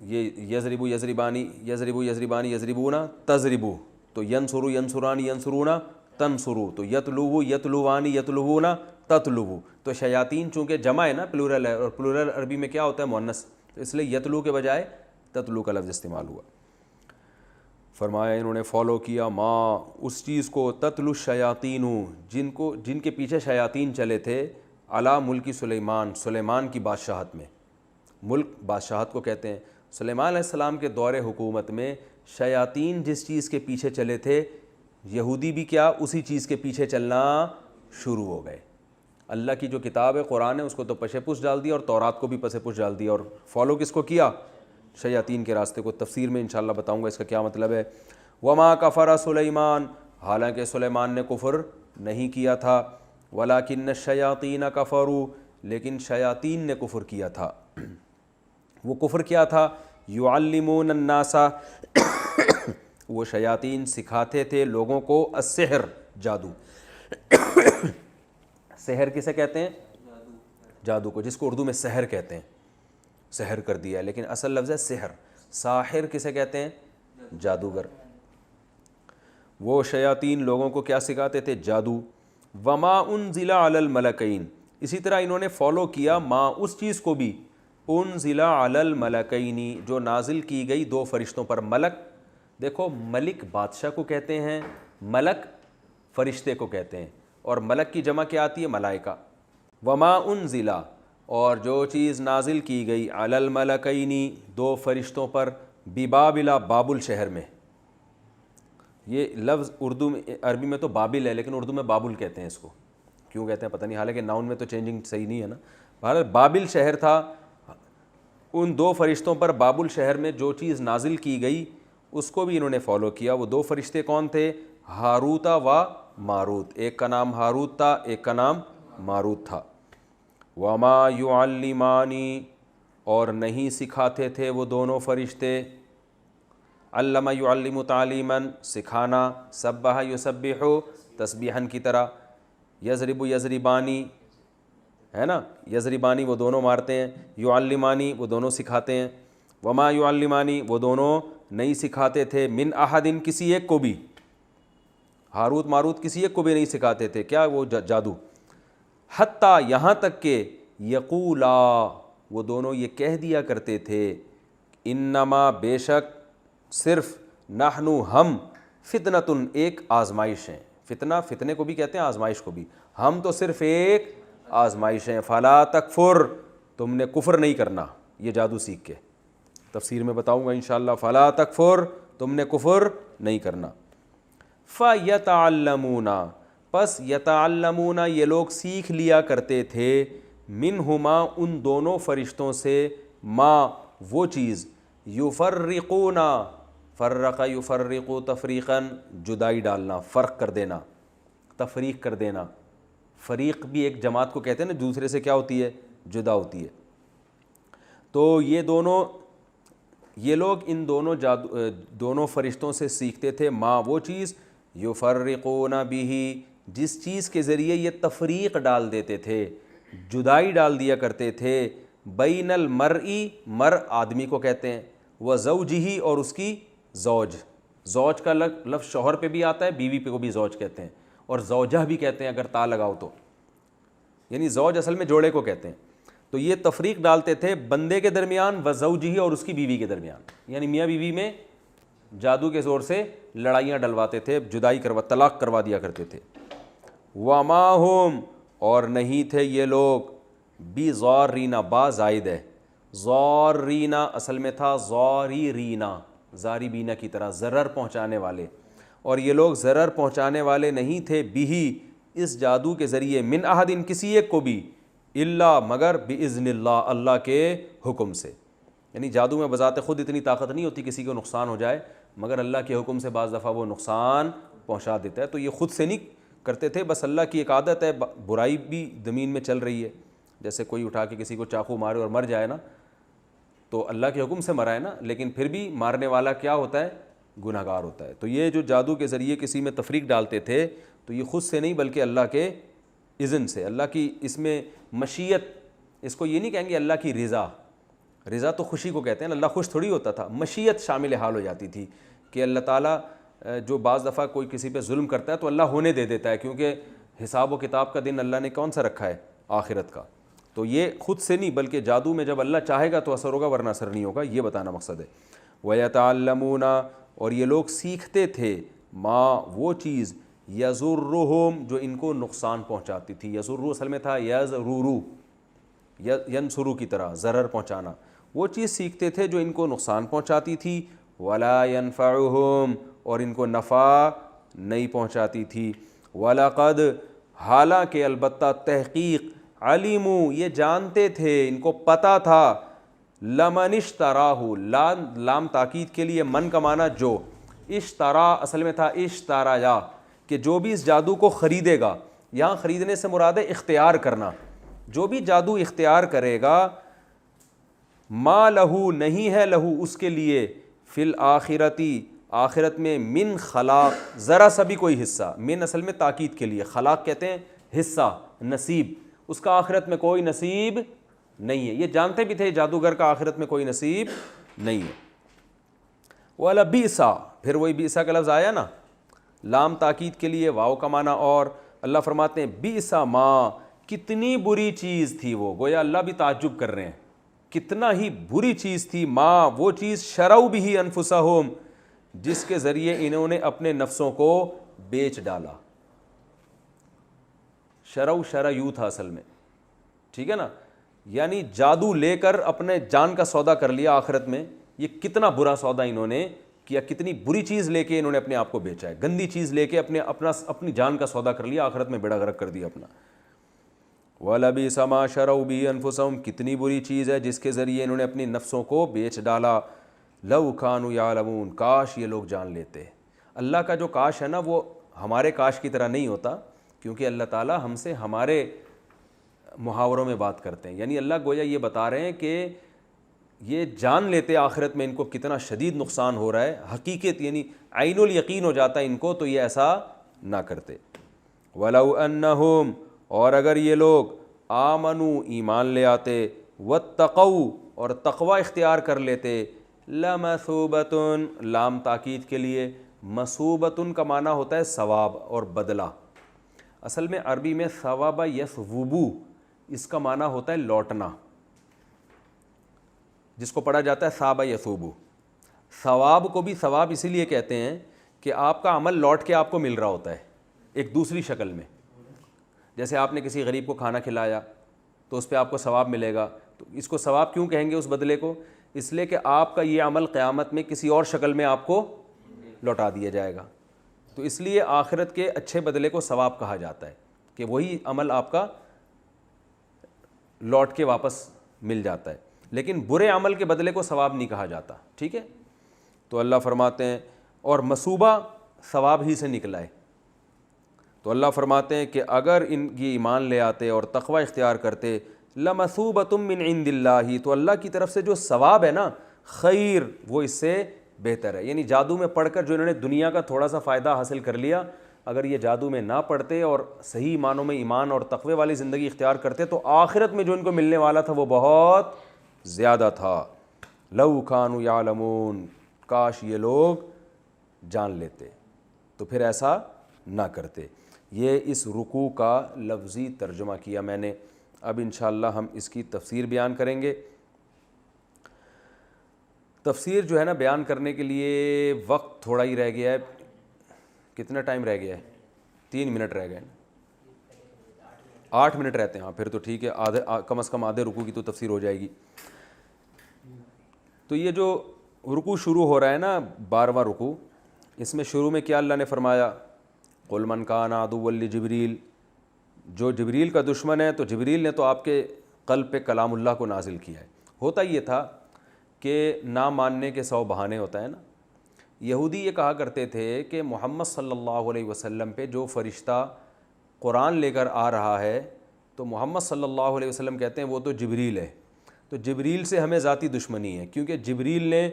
یہ یضربو یضربانی، یضربو یضربانی، یضربونا تضربو، تو ینصرو ینصرانی، ینصرونا تنصرو، تو یتلوو یتلوانی، یتلوونا تتلوو. تو شیاطین چونکہ جمع ہے نا، پلورل ہے، اور پلورل عربی میں کیا ہوتا ہے، مؤنث، تو اس لیے یتلو کے بجائے تتلو کا لفظ استعمال ہوا. فرمایا انہوں نے فالو کیا، ما، اس چیز کو، تتلو الشیاطین، جن کے پیچھے شیاطین چلے تھے، علی ملک سلیمان، سلیمان کی بادشاہت میں. ملک بادشاہت کو کہتے ہیں. سلیمان علیہ السلام کے دور حکومت میں شیاطین جس چیز کے پیچھے چلے تھے، یہودی بھی کیا اسی چیز کے پیچھے چلنا شروع ہو گئے. اللہ کی جو کتاب ہے قرآن ہے، اس کو تو پشے پوش ڈال دیا، اور تورات کو بھی پسے پوش ڈال دیا، اور فالو کس کو کیا، شیاطین کے راستے کو. تفسیر میں انشاءاللہ بتاؤں گا اس کا کیا مطلب ہے. وما کفر سلیمان، حالانکہ سلیمان نے کفر نہیں کیا تھا، ولکن الشیاطین کفروا، لیکن شیاطین نے کفر کیا تھا. وہ کفر کیا تھا، یعلمون الناس، وہ شیاطین سکھاتے تھے لوگوں کو، السحر، جادو. سحر کسے کہتے ہیں، جادو کو، جس کو اردو میں سحر کہتے ہیں. سحر کر دیا ہے، لیکن اصل لفظ ہے سحر. ساحر کسے کہتے ہیں، جادوگر. وہ شیاطین لوگوں کو کیا سکھاتے تھے، جادو. وما انزل علی الملکین، اسی طرح انہوں نے فالو کیا ما، اس چیز کو بھی، انزل علی الملکین، جو نازل کی گئی دو فرشتوں پر. ملک، دیکھو ملک بادشاہ کو کہتے ہیں، ملک فرشتے کو کہتے ہیں، اور ملک کی جمع کیا آتی ہے، ملائکہ. وما انزل، اور جو چیز نازل کی گئی، علی الملکین، دو فرشتوں پر، ببابل، بابل شہر میں. یہ لفظ اردو میں عربی میں تو بابل ہے لیکن اردو میں بابل کہتے ہیں اس کو، کیوں کہتے ہیں پتہ نہیں، حالانکہ ناؤن میں تو چینجنگ صحیح نہیں ہے نا. بہرحال بابل شہر تھا. ان دو فرشتوں پر بابل شہر میں جو چیز نازل کی گئی اس کو بھی انہوں نے فالو کیا. وہ دو فرشتے کون تھے؟ ہاروتا و ماروت. ایک کا نام ہاروت تھا، ایک کا نام ماروت تھا. وما یعلمانی، اور نہیں سکھاتے تھے وہ دونوں فرشتے. علم یعلم تعلیما، سکھانا. سبح یسبح تسبیحاً کی طرح. یضرب یضربانی ہے نا، یضربانی وہ دونوں مارتے ہیں، یعلمانی وہ دونوں سکھاتے ہیں. وما یعلمانی وہ دونوں نہیں سکھاتے تھے، من احد کسی ایک کو بھی. ہاروت ماروت کسی ایک کو بھی نہیں سکھاتے تھے کیا؟ وہ جادو. حتیٰ یہاں تک کہ یقولا وہ دونوں یہ کہہ دیا کرتے تھے، انما بے شک صرف نحن ہم فتنتن ایک آزمائش ہیں. فتنہ فتنے کو بھی کہتے ہیں آزمائش کو بھی. ہم تو صرف ایک آزمائش ہیں. فلا تکفر تم نے کفر نہیں کرنا. یہ جادو سیکھ کے تفسیر میں بتاؤں گا انشاءاللہ. فلا تکفر تم نے کفر نہیں کرنا. فیتعلمون پس یتعلمون یہ لوگ سیکھ لیا کرتے تھے، منہما ان دونوں فرشتوں سے، ما وہ چیز، یفرقون فرق یفرق تفریقاً جدائی ڈالنا، فرق کر دینا، تفریق کر دینا. فریق بھی ایک جماعت کو کہتے ہیں نا، دوسرے سے کیا ہوتی ہے؟ جدا ہوتی ہے. تو یہ لوگ ان دونوں فرشتوں سے سیکھتے تھے، ما وہ چیز، یفرقون بہ جس چیز کے ذریعے یہ تفریق ڈال دیتے تھے، جدائی ڈال دیا کرتے تھے، بین المرئی مر آدمی کو کہتے ہیں، و زوجہ اور اس کی زوج. زوج کا لفظ شوہر پہ بھی آتا ہے، بیوی پہ کو بھی زوج کہتے ہیں، اور زوجہ بھی کہتے ہیں اگر تا لگاؤ تو، یعنی زوج اصل میں جوڑے کو کہتے ہیں. تو یہ تفریق ڈالتے تھے بندے کے درمیان، و زوجہ اور اس کی بیوی کے درمیان، یعنی میاں بیوی میں جادو کے زور سے لڑائیاں ڈلواتے تھے، جدائی طلاق کروا دیا کرتے تھے. وما ہم اور نہیں تھے یہ لوگ، بضارین با زائد ہے، ضارین اصل میں تھا ضاریرینا، زاربینا کی طرح ضرر پہنچانے والے، اور یہ لوگ ضرر پہنچانے والے نہیں تھے، بھی اس جادو کے ذریعے، من احد کسی ایک کو بھی، الا مگر باذن اللہ اللہ کے حکم سے. یعنی جادو میں بذات خود اتنی طاقت نہیں ہوتی کسی کو نقصان ہو جائے، مگر اللہ کے حکم سے بعض دفعہ وہ نقصان پہنچا دیتا ہے. تو یہ خود سے نہیں کرتے تھے، بس اللہ کی ایک عادت ہے. برائی بھی زمین میں چل رہی ہے، جیسے کوئی اٹھا کے کسی کو چاقو مارے اور مر جائے نا، تو اللہ کے حکم سے مرا ہے نا، لیکن پھر بھی مارنے والا کیا ہوتا ہے؟ گناہ گار ہوتا ہے. تو یہ جو جادو کے ذریعے کسی میں تفریق ڈالتے تھے، تو یہ خود سے نہیں بلکہ اللہ کے اذن سے، اللہ کی اس میں مشیت، اس کو یہ نہیں کہیں گے اللہ کی رضا. رضا تو خوشی کو کہتے ہیں، اللہ خوش تھوڑی ہوتا تھا، مشیت شامل حال ہو جاتی تھی کہ اللہ تعالیٰ جو بعض دفعہ کوئی کسی پہ ظلم کرتا ہے تو اللہ ہونے دے دیتا ہے، کیونکہ حساب و کتاب کا دن اللہ نے کون سا رکھا ہے؟ آخرت کا. تو یہ خود سے نہیں بلکہ جادو میں جب اللہ چاہے گا تو اثر ہوگا ورنہ اثر نہیں ہوگا، یہ بتانا مقصد ہے. وَيَتَعَلَّمُونَ اور یہ لوگ سیکھتے تھے، ما وہ چیز، یضرہم جو ان کو نقصان پہنچاتی تھی. یضر اصل میں تھا یضررو، ینصرو کی طرح ضرر پہنچانا. وہ چیز سیکھتے تھے جو ان کو نقصان پہنچاتی تھی، ولا ینفعہم اور ان کو نفع نہیں پہنچاتی تھی. وَلَقَدْ حالانکہ البتہ تحقیق، علموا یہ جانتے تھے، ان کو پتہ تھا، لمن اشتراہ، لام تاکید کے لیے، من کا معنی جو، اشترا اصل میں تھا اشترایا، کہ جو بھی اس جادو کو خریدے گا، یہاں خریدنے سے مراد ہے اختیار کرنا، جو بھی جادو اختیار کرے گا، ما لہو نہیں ہے، لہو اس کے لیے، فی الآخرتی آخرت میں، من خلاق ذرا سا بھی کوئی حصہ. من اصل میں تاکید کے لیے، خلاق کہتے ہیں حصہ، نصیب، اس کا آخرت میں کوئی نصیب نہیں ہے. یہ جانتے بھی تھے جادوگر کا آخرت میں کوئی نصیب نہیں ہے. وَلَبِئْسَ پھر وہی بئس کا لفظ آیا نا، لام تاکید کے لیے، واو کا معنی، اور اللہ فرماتے ہیں بئس ما، کتنی بری چیز تھی وہ. گویا اللہ بھی تعجب کر رہے ہیں، کتنا ہی بری چیز تھی، ما وہ چیز، شروا بہ انفسہم جس کے ذریعے انہوں نے اپنے نفسوں کو بیچ ڈالا. شرع یوں تھا اصل میں، ٹھیک ہے نا، یعنی جادو لے کر اپنے جان کا سودا کر لیا آخرت میں. یہ کتنا برا سودا انہوں نے کیا کتنی بری چیز لے کے انہوں نے اپنے آپ کو بیچا ہے, گندی چیز لے کے اپنی جان کا سودا کر لیا, آخرت میں بیڑا غرق کر دیا اپنا. وَلَبِئْسَ مَا شَرَوْا بِهِ أَنفُسَهُمْ, کتنی بری چیز ہے جس کے ذریعے انہوں نے اپنی نفسوں کو بیچ ڈالا. لَوْ كَانُوا يَعْلَمُونَ, کاش یہ لوگ جان لیتے. اللہ کا جو کاش ہے نا وہ ہمارے کاش کی طرح نہیں ہوتا, کیونکہ اللہ تعالیٰ ہم سے ہمارے محاوروں میں بات کرتے ہیں. یعنی اللہ گویا یہ بتا رہے ہیں کہ یہ جان لیتے آخرت میں ان کو کتنا شدید نقصان ہو رہا ہے, حقیقت یعنی عین الیقین ہو جاتا ہے ان کو, تو یہ ایسا نہ کرتے. وَلَوْ أَنَّهُمْ, اور اگر یہ لوگ آمنوا, ایمان لے آتے, وَاتَّقَوْا, اور تقوی اختیار کر لیتے, لَمَثُوبَةٌ, لام تاکید کے لیے, مثوبۃ کا معنی ہوتا ہے ثواب اور بدلہ. اصل میں عربی میں ثواب یثوب, اس کا معنی ہوتا ہے لوٹنا, جس کو پڑھا جاتا ہے ثواب یثوب. ثواب کو بھی ثواب اسی لیے کہتے ہیں کہ آپ کا عمل لوٹ کے آپ کو مل رہا ہوتا ہے ایک دوسری شکل میں. جیسے آپ نے کسی غریب کو کھانا کھلایا تو اس پہ آپ کو ثواب ملے گا, تو اس کو ثواب کیوں کہیں گے اس بدلے کو؟ اس لیے کہ آپ کا یہ عمل قیامت میں کسی اور شکل میں آپ کو لوٹا دیا جائے گا. تو اس لیے آخرت کے اچھے بدلے کو ثواب کہا جاتا ہے کہ وہی عمل آپ کا لوٹ کے واپس مل جاتا ہے, لیکن برے عمل کے بدلے کو ثواب نہیں کہا جاتا. ٹھیک ہے, تو اللہ فرماتے ہیں, اور مصوبہ ثواب ہی سے نکلا ہے. تو اللہ فرماتے ہیں کہ اگر ان یہ ایمان لے آتے اور تقوی اختیار کرتے, لَمَثُوبَةٌ مِّنْ عِنْدِ اللَّهِ, تو اللہ کی طرف سے جو ثواب ہے نا, خیر, وہ اس سے بہتر ہے. یعنی جادو میں پڑھ کر جو انہوں نے دنیا کا تھوڑا سا فائدہ حاصل کر لیا, اگر یہ جادو میں نہ پڑھتے اور صحیح معنوں میں ایمان اور تقوی والی زندگی اختیار کرتے تو آخرت میں جو ان کو ملنے والا تھا وہ بہت زیادہ تھا. لَوْ كَانُوا يَعْلَمُونَ, کاش یہ لوگ جان لیتے تو پھر ایسا نہ کرتے. یہ اس رکوع کا لفظی ترجمہ کیا میں نے. اب انشاءاللہ ہم اس کی تفسیر بیان کریں گے. تفسیر جو ہے نا بیان کرنے کے لیے وقت تھوڑا ہی رہ گیا ہے. کتنا ٹائم رہ گیا ہے؟ 3 منٹ رہ گئے. 8 منٹ رہتے ہیں. ہاں پھر تو ٹھیک ہے, آدھے کم از کم آدھے رکوع کی تو تفسیر ہو جائے گی. تو یہ جو رکوع شروع ہو رہا ہے نا, 12واں رکوع, اس میں شروع میں کیا اللہ نے فرمایا؟ قُلْ مَنْ كَانَ عَدُوًّا لِجِبْرِيلَ, جو جبریل کا دشمن ہے تو جبریل نے تو آپ کے قلب پہ کلام اللہ کو نازل کیا ہے. ہوتا یہ تھا کہ نہ ماننے کے 100 بہانے ہوتا ہے نا. یہودی یہ کہا کرتے تھے کہ محمد صلی اللہ علیہ وسلم پہ جو فرشتہ قرآن لے کر آ رہا ہے تو محمد صلی اللہ علیہ وسلم کہتے ہیں وہ تو جبریل ہے. تو جبریل سے ہمیں ذاتی دشمنی ہے, کیونکہ جبریل نے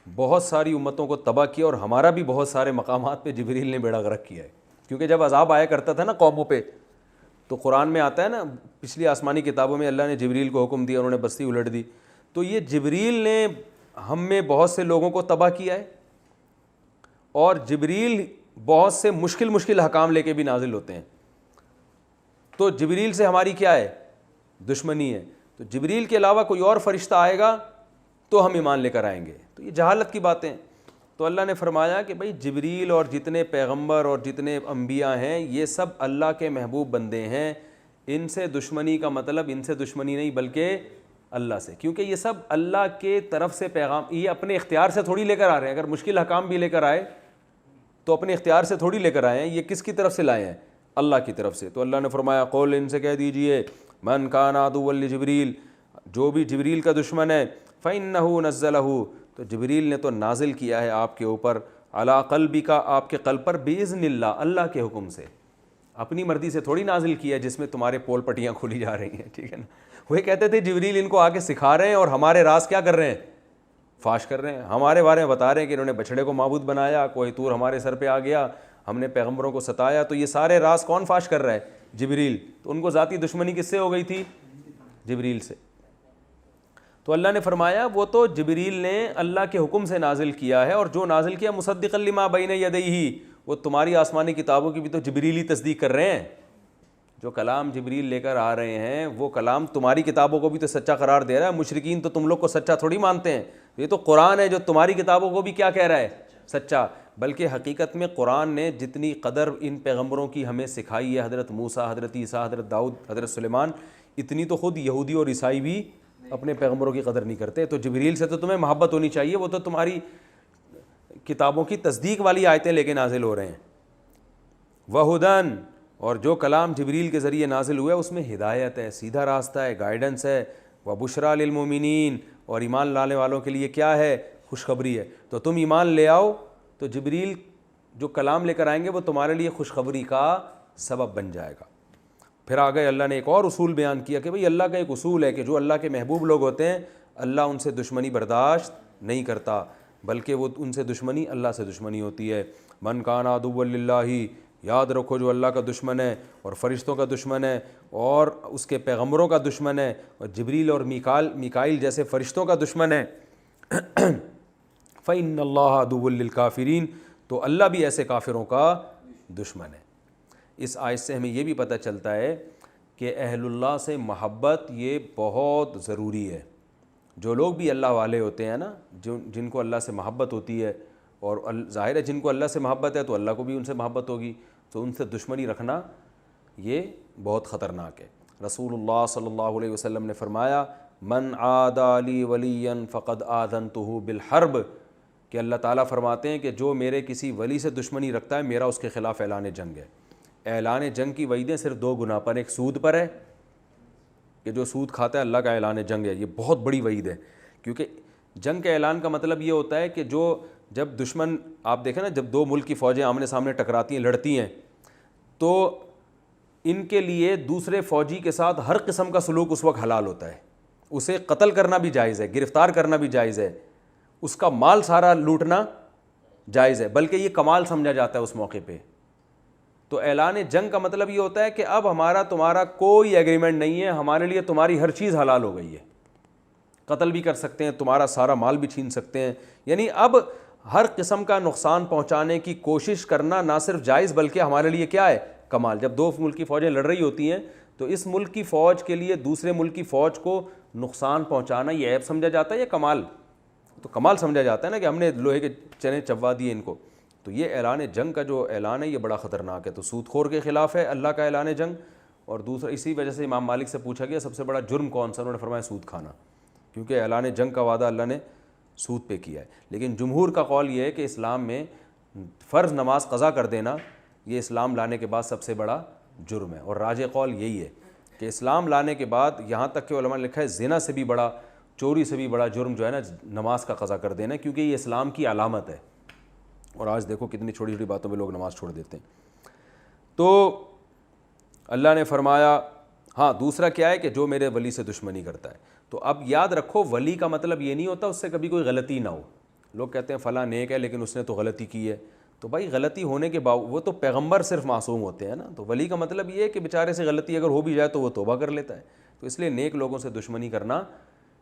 بہت ساری امتوں کو تباہ کیا اور ہمارا بھی بہت سارے مقامات پہ جبریل نے بیڑا غرق کیا ہے. کیونکہ جب عذاب آیا کرتا تھا نا قوموں پہ, تو قرآن میں آتا ہے نا, پچھلی آسمانی کتابوں میں اللہ نے جبریل کو حکم دیا, انہوں نے بستی الٹ دی. تو یہ جبریل نے ہم میں بہت سے لوگوں کو تباہ کیا ہے, اور جبریل بہت سے مشکل حکام لے کے بھی نازل ہوتے ہیں. تو جبریل سے ہماری کیا ہے؟ دشمنی ہے. تو جبریل کے علاوہ کوئی اور فرشتہ آئے گا تو ہم ایمان لے کر آئیں گے. تو یہ جہالت کی باتیں. تو اللہ نے فرمایا کہ بھائی جبریل اور جتنے پیغمبر اور جتنے انبیاء ہیں یہ سب اللہ کے محبوب بندے ہیں. ان سے دشمنی کا مطلب ان سے دشمنی نہیں بلکہ اللہ سے, کیونکہ یہ سب اللہ کے طرف سے پیغام, یہ اپنے اختیار سے تھوڑی لے کر آ رہے ہیں. اگر مشکل حکام بھی لے کر آئے تو اپنے اختیار سے تھوڑی لے کر آئے ہیں, یہ کس کی طرف سے لائے ہیں؟ اللہ کی طرف سے. تو اللہ نے فرمایا قول, ان سے کہہ دیجئے, من کان عدوا لجبریل, جو بھی جبریل کا دشمن ہے, فإنہ نزلہ, تو جبریل نے تو نازل کیا ہے آپ کے اوپر, علی قلبک, آپ کے قلب پر, باذن اللہ, اللہ کے حکم سے. اپنی مرضی سے تھوڑی نازل کیا ہے جس میں تمہارے پول پٹیاں کھولی جا رہی ہیں. ٹھیک ہے نا. وہ کہتے تھے جبریل ان کو آ کے سکھا رہے ہیں اور ہمارے راز کیا کر رہے ہیں؟ فاش کر رہے ہیں. ہمارے بارے میں بتا رہے ہیں کہ انہوں نے بچھڑے کو معبود بنایا, کوہ طور ہمارے سر پہ آ گیا, ہم نے پیغمبروں کو ستایا. تو یہ سارے راز کون فاش کر رہا ہے؟ جبریل. تو ان کو ذاتی دشمنی کس سے ہو گئی تھی؟ جبریل سے. تو اللہ نے فرمایا وہ تو جبریل نے اللہ کے حکم سے نازل کیا ہے, اور جو نازل کیا مصدقا لما بین یدیہ, وہ تمہاری آسمانی کتابوں کی بھی تو جبریل ہی تصدیق کر رہے ہیں. جو کلام جبریل لے کر آ رہے ہیں وہ کلام تمہاری کتابوں کو بھی تو سچا قرار دے رہا ہے. مشرکین تو تم لوگ کو سچا تھوڑی مانتے ہیں. یہ تو قرآن ہے جو تمہاری کتابوں کو بھی کیا کہہ رہا ہے؟ سچا. بلکہ حقیقت میں قرآن نے جتنی قدر ان پیغمبروں کی ہمیں سکھائی ہے, حضرت موسیٰ, حضرت عیسیٰ, حضرت داؤد, حضرت سلیمان, اتنی تو خود یہودی اور عیسائی بھی اپنے پیغمبروں کی قدر نہیں کرتے. تو جبریل سے تو تمہیں محبت ہونی چاہیے, وہ تو تمہاری کتابوں کی تصدیق والی آیتیں لے کے نازل ہو رہے ہیں. وہدن، اور جو کلام جبریل کے ذریعے نازل ہوا ہے اس میں ہدایت ہے، سیدھا راستہ ہے، گائیڈنس ہے. وبشریٰ للمؤمنین، اور ایمان لانے والوں کے لیے کیا ہے؟ خوشخبری ہے. تو تم ایمان لے آؤ تو جبریل جو کلام لے کر آئیں گے وہ تمہارے لیے خوشخبری کا سبب بن جائے گا. پھر آگے اللہ نے ایک اور اصول بیان کیا کہ بھئی اللہ کا ایک اصول ہے کہ جو اللہ کے محبوب لوگ ہوتے ہیں اللہ ان سے دشمنی برداشت نہیں کرتا، بلکہ وہ ان سے دشمنی اللہ سے دشمنی ہوتی ہے. من کان عدوا للہ، یاد رکھو جو اللہ کا دشمن ہے اور فرشتوں کا دشمن ہے اور اس کے پیغمبروں کا دشمن ہے اور جبریل اور میکائیل جیسے فرشتوں کا دشمن ہے، فإن اللہ عدو للکافرین، تو اللہ بھی ایسے کافروں کا دشمن ہے. اس آیت سے ہمیں یہ بھی پتہ چلتا ہے کہ اہل اللہ سے محبت یہ بہت ضروری ہے. جو لوگ بھی اللہ والے ہوتے ہیں نا، جن کو اللہ سے محبت ہوتی ہے، اور ظاہر ہے جن کو اللہ سے محبت ہے تو اللہ کو بھی ان سے محبت ہوگی، تو ان سے دشمنی رکھنا یہ بہت خطرناک ہے. رسول اللہ صلی اللہ علیہ وسلم نے فرمایا من عادى لي وليا فقد آذنته بالحرب، کہ اللہ تعالیٰ فرماتے ہیں کہ جو میرے کسی ولی سے دشمنی رکھتا ہے میرا اس کے خلاف اعلان جنگ ہے. اعلان جنگ کی وعیدیں صرف دو گناہ پر، ایک سود پر ہے کہ جو سود کھاتا ہے اللہ کا اعلان جنگ ہے، یہ بہت بڑی وعید ہے. کیونکہ جنگ کے اعلان کا مطلب یہ ہوتا ہے کہ جب دشمن، آپ دیکھیں نا جب دو ملک کی فوجیں آمنے سامنے ٹکراتی ہیں، لڑتی ہیں، تو ان کے لیے دوسرے فوجی کے ساتھ ہر قسم کا سلوک اس وقت حلال ہوتا ہے. اسے قتل کرنا بھی جائز ہے، گرفتار کرنا بھی جائز ہے، اس کا مال سارا لوٹنا جائز ہے، بلکہ یہ کمال سمجھا جاتا ہے اس موقع پہ. تو اعلان جنگ کا مطلب یہ ہوتا ہے کہ اب ہمارا تمہارا کوئی ایگریمنٹ نہیں ہے، ہمارے لیے تمہاری ہر چیز حلال ہو گئی ہے، قتل بھی کر سکتے ہیں، تمہارا سارا مال بھی چھین سکتے ہیں. یعنی اب ہر قسم کا نقصان پہنچانے کی کوشش کرنا نہ صرف جائز بلکہ ہمارے لیے کیا ہے؟ کمال. جب دو ملک کی فوجیں لڑ رہی ہوتی ہیں تو اس ملک کی فوج کے لیے دوسرے ملک کی فوج کو نقصان پہنچانا یہ عیب سمجھا جاتا ہے یا کمال؟ تو کمال سمجھا جاتا ہے نا کہ ہم نے لوہے کے چنے چبوا دیے ان کو. تو یہ اعلان جنگ کا جو اعلان ہے یہ بڑا خطرناک ہے. تو سود خور کے خلاف ہے اللہ کا اعلان جنگ. اور دوسرا اسی وجہ سے امام مالک سے پوچھا گیا سب سے بڑا جرم کون سا؟ انہوں نے فرمایا سود کھانا، کیونکہ اعلان جنگ کا وعدہ اللہ نے سود پہ کیا ہے. لیکن جمہور کا قول یہ ہے کہ اسلام میں فرض نماز قضا کر دینا یہ اسلام لانے کے بعد سب سے بڑا جرم ہے. اور راجح قول یہی ہے کہ اسلام لانے کے بعد یہاں تک کہ علماء نے لکھا ہے زنا سے بھی بڑا، چوری سے بھی بڑا جرم جو ہے نا نماز کا قضا کر دینا، کیونکہ یہ اسلام کی علامت ہے. اور آج دیکھو کتنی چھوٹی چھوٹی باتوں پہ لوگ نماز چھوڑ دیتے ہیں. تو اللہ نے فرمایا ہاں دوسرا کیا ہے کہ جو میرے ولی سے دشمنی کرتا ہے. تو اب یاد رکھو ولی کا مطلب یہ نہیں ہوتا اس سے کبھی کوئی غلطی نہ ہو. لوگ کہتے ہیں فلاں نیک ہے لیکن اس نے تو غلطی کی ہے. تو بھائی غلطی ہونے کے باوجود وہ تو پیغمبر صرف معصوم ہوتے ہیں نا. تو ولی کا مطلب یہ ہے کہ بیچارے سے غلطی اگر ہو بھی جائے تو وہ توبہ کر لیتا ہے. تو اس لیے نیک لوگوں سے دشمنی کرنا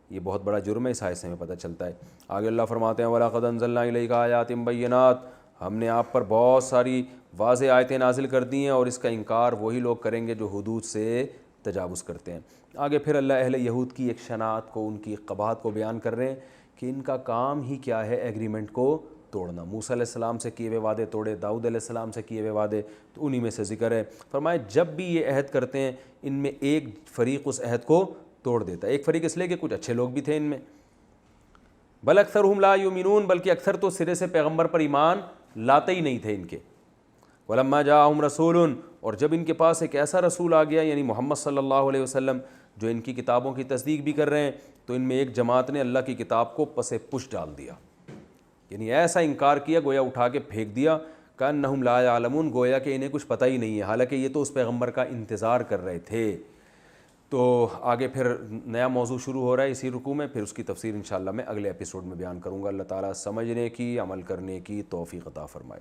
یہ بہت بڑا جرم ہے. اس آیت سے ہمیں پتہ چلتا ہے. آگے اللہ فرماتے ہیں وَلَقَدْ أَنزَلْنَا إِلَيْكَ آيَاتٍ بَيِّنَاتٍ، ہم نے آپ پر بہت ساری واضح آیتیں نازل کر دی ہیں اور اس کا انکار وہی لوگ کریں گے جو حدود سے تجاوز کرتے ہیں. آگے پھر اللہ اہل یہود کی ایک شناعت کو، ان کی قباحت کو بیان کر رہے ہیں کہ ان کا کام ہی کیا ہے ایگریمنٹ کو توڑنا. موسیٰ علیہ السلام سے کیے ہوئے وعدے توڑے، داؤد علیہ السلام سے کیے ہوئے وعدے، تو انہی میں سے ذکر ہے. فرمائے جب بھی یہ عہد کرتے ہیں ان میں ایک فریق اس عہد کو توڑ دیتا ہے. ایک فریق اس لیے کہ کچھ اچھے لوگ بھی تھے ان میں، بل اکثرہم لا یؤمنون، بلکہ اکثر تو سرے سے پیغمبر پر ایمان لاتے ہی نہیں تھے ان کے. ولما جاءہم رسول، اور جب ان کے پاس ایک ایسا رسول آ گیا یعنی محمد صلی اللہ علیہ وسلم جو ان کی کتابوں کی تصدیق بھی کر رہے ہیں، تو ان میں ایک جماعت نے اللہ کی کتاب کو پس پش ڈال دیا. یعنی ایسا انکار کیا گویا اٹھا کے پھینک دیا، کأنہم لا یعلمون، گویا کہ انہیں کچھ پتہ ہی نہیں ہے، حالانکہ یہ تو اس پیغمبر کا انتظار کر رہے تھے. تو آگے پھر نیا موضوع شروع ہو رہا ہے اسی رکوع میں، پھر اس کی تفسیر انشاءاللہ میں اگلے ایپیسوڈ میں بیان کروں گا. اللہ تعالیٰ سمجھنے کی، عمل کرنے کی توفیق عطا فرمائے.